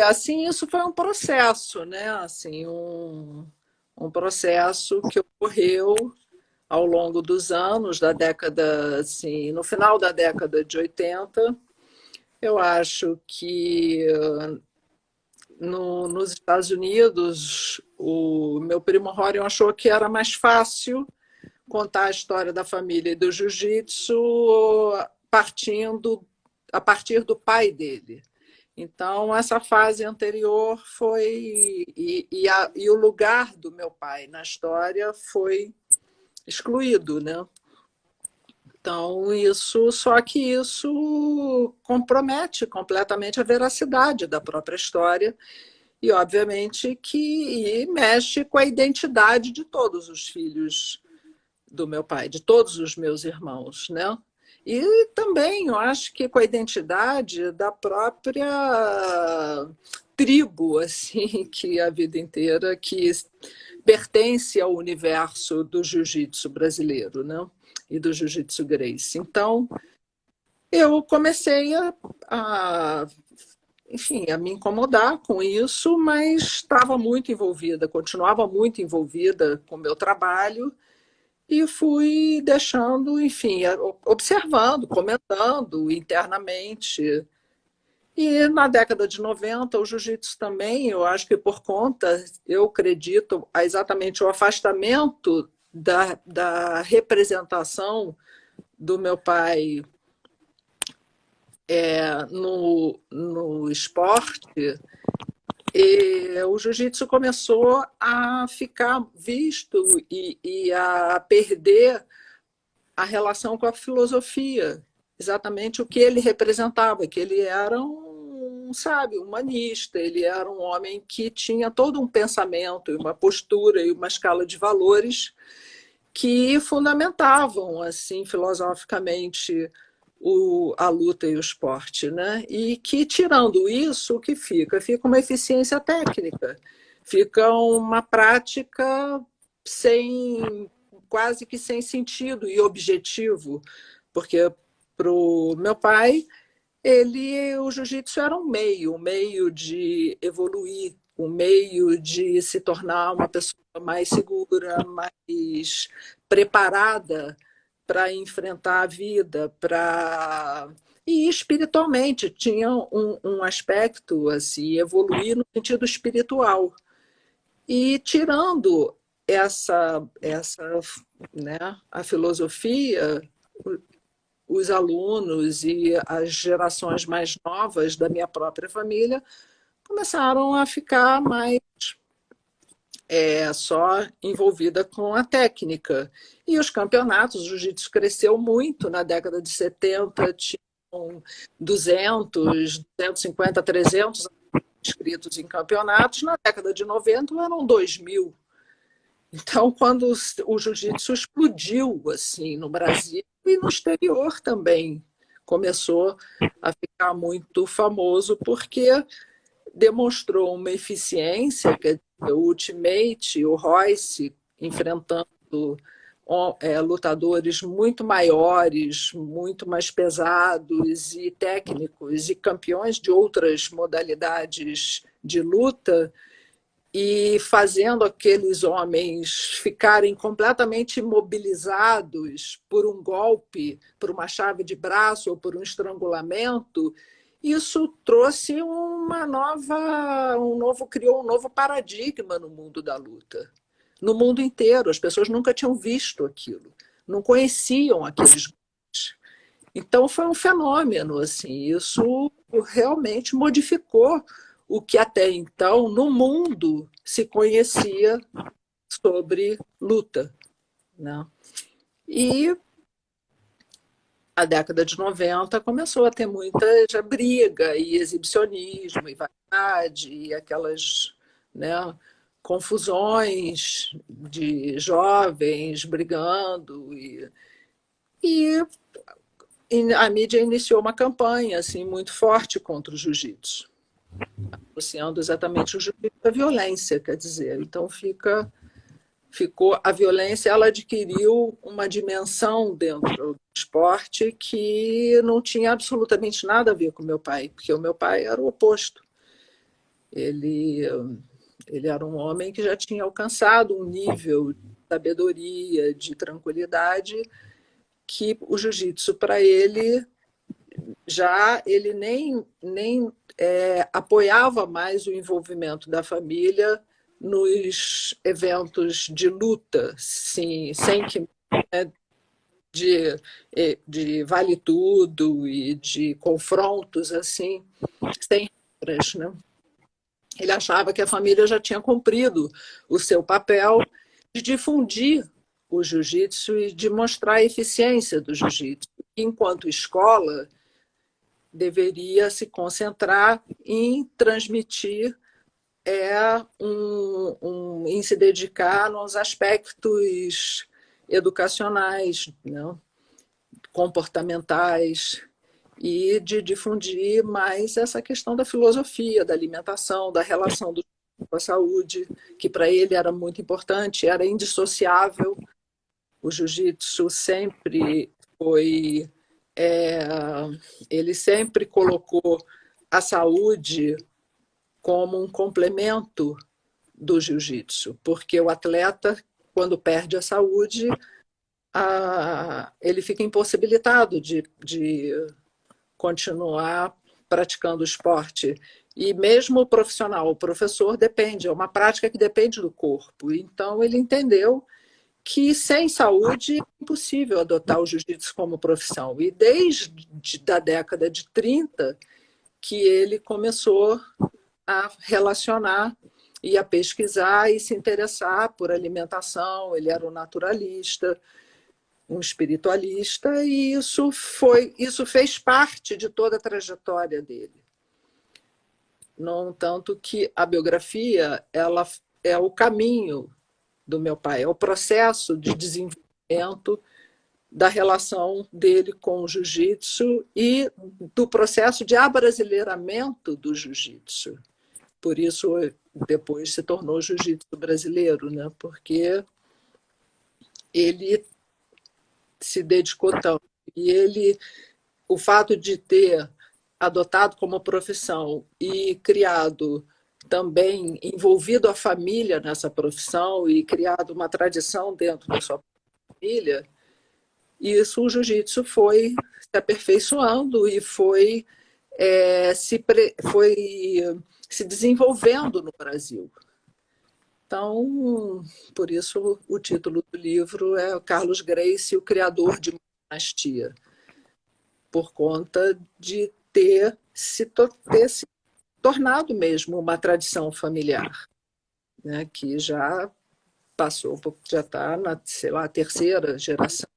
assim, isso foi um processo, né? Assim, um processo que ocorreu ao longo dos anos, da década, assim, no final da década de 80. Eu acho que nos Estados Unidos, o meu primo Rorion achou que era mais fácil contar a história da família e do jiu-jitsu partindo a partir do pai dele. Então, essa fase anterior foi. E o lugar do meu pai na história foi excluído, né? Então, só que isso compromete completamente a veracidade da própria história e, obviamente, que mexe com a identidade de todos os filhos do meu pai, de todos os meus irmãos, né? E também, eu acho que com a identidade da própria tribo, assim, que a vida inteira, que pertence ao universo do jiu-jitsu brasileiro, né? E do jiu-jitsu Gracie. Então, eu comecei enfim, a me incomodar com isso, mas estava muito envolvida, continuava muito envolvida com o meu trabalho e fui deixando, enfim, observando, comentando internamente. E na década de 90, o jiu-jitsu também, eu acho que por conta, eu acredito, exatamente o afastamento da representação do meu pai no esporte, o jiu-jitsu começou a ficar visto e a perder a relação com a filosofia, exatamente o que ele representava, que ele era um sábio, humanista, ele era um homem que tinha todo um pensamento, uma postura e uma escala de valores que fundamentavam assim filosoficamente a luta e o esporte, né? E que, tirando isso, o que fica? Fica uma eficiência técnica, fica uma prática sem, quase que sem sentido e objetivo, porque para o meu pai, o jiu-jitsu era um meio de evoluir, um meio de se tornar uma pessoa mais segura, mais preparada para enfrentar a vida, e espiritualmente tinha um aspecto assim, evoluir no sentido espiritual. E tirando né, a filosofia, os alunos e as gerações mais novas da minha própria família começaram a ficar mais só envolvida com a técnica. E os campeonatos, o jiu-jitsu cresceu muito na década de 70, tinham 200, 250, 300 inscritos em campeonatos, na década de 90 eram 2.000. Então, quando o jiu-jitsu explodiu assim no Brasil e no exterior também, começou a ficar muito famoso porque demonstrou uma eficiência, que o Ultimate, o Royce, enfrentando lutadores muito maiores, muito mais pesados e técnicos, e campeões de outras modalidades de luta, e fazendo aqueles homens ficarem completamente imobilizados por um golpe, por uma chave de braço ou por um estrangulamento. Isso trouxe criou um novo paradigma no mundo da luta, no mundo inteiro. As pessoas nunca tinham visto aquilo, não conheciam aqueles golpes. Então foi um fenômeno, assim, isso realmente modificou o que até então no mundo se conhecia sobre luta, né? E a década de 90 começou a ter muita briga e exibicionismo e vaidade e aquelas, né, confusões de jovens brigando e a mídia iniciou uma campanha assim muito forte contra o jiu-jitsu, associando exatamente o jiu-jitsu à violência, quer dizer. Então ficou a violência, ela adquiriu uma dimensão dentro do esporte que não tinha absolutamente nada a ver com o meu pai, porque o meu pai era o oposto. Ele, ele era um homem que já tinha alcançado um nível de sabedoria, de tranquilidade, que o jiu-jitsu para ele já ele nem apoiava mais o envolvimento da família nos eventos de luta, sim, sem que de, de vale tudo e de confrontos assim, sem regras, né? Ele achava que a família já tinha cumprido o seu papel de difundir o jiu-jitsu e de mostrar a eficiência do jiu-jitsu. Enquanto escola, deveria se concentrar em transmitir em se dedicar nos aspectos educacionais, né, comportamentais, e de difundir mais essa questão da filosofia, da alimentação, da relação com a saúde, que para ele era muito importante, era indissociável. O jiu-jitsu sempre foi. É, ele sempre colocou a saúde como um complemento do jiu-jitsu, porque o atleta, quando perde a saúde, ele fica impossibilitado de continuar praticando o esporte. E mesmo o profissional, o professor, depende, é uma prática que depende do corpo. Então, ele entendeu que sem saúde é impossível adotar o jiu-jitsu como profissão. E desde a década de 30 que ele começou a relacionar e a pesquisar e se interessar por alimentação. Ele era um naturalista, um espiritualista, e isso fez parte de toda a trajetória dele. No tanto que a biografia ela é o caminho do meu pai, é o processo de desenvolvimento da relação dele com o jiu-jitsu e do processo de abrasileiramento do jiu-jitsu. Por isso, depois se tornou jiu-jitsu brasileiro, né? Porque ele se dedicou tanto. E o fato de ter adotado como profissão e criado também, envolvido a família nessa profissão e criado uma tradição dentro da sua família, isso o jiu-jitsu foi se aperfeiçoando e foi se desenvolvendo no Brasil. Então, por isso o título do livro é Carlos Gracie, o criador de uma dinastia, por conta de ter se tornado mesmo uma tradição familiar, né, que já passou, já está na, sei lá, terceira geração